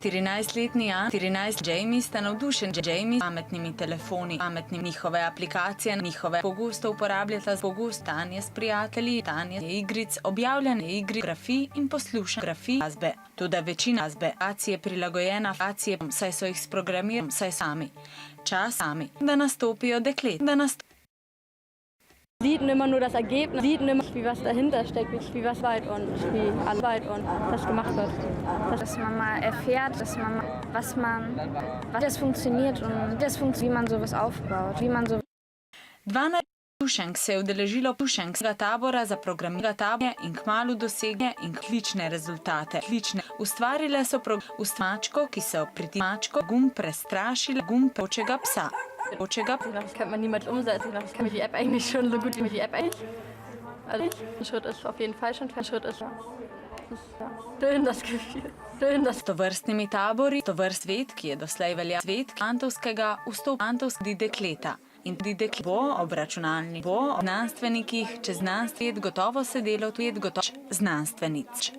14-letni Jamie sta navdušen Jamie s pametnimi telefoni, njihove aplikacije, njihove pogosto uporabljata stanje s prijatelji, stanje igric, objavljanje igri, grafij in poslušanje glasbe. Tudi večina glasbe je prilagojena saj so jih sprogramirali, sami, da nastopijo deklet, Sieht immer nur das Ergebnis, sieht immer, wie was dahinter steckt, wie was und wie Arbeit und das gemacht wird. Dass man mal erfährt, was das funktioniert und wie man sowas aufbaut, wie man so. 12 Pušenk se je udeležilo pušenkskega tabora za programiranje in kmalu dosegne odlične rezultate. Ustvarile so mačko, ki se mačko gumb prestrašila, gumb počega psa. Das kann man niemals umsetzen. Das kann die App eigentlich schon so gut wie die App eigentlich. Also ein Schritt ist auf jeden Fall schon ein Schritt ist schön das Gefühl. Tovrstnimi tabori, svet, ki je doslej veljal svet kvantovskega vstopantovskega dekleta. In tudi deklet bo ob računalniku, bo ob znanstvenikih, čez znanstvenik gotovo sedelo tudi znanstvenic.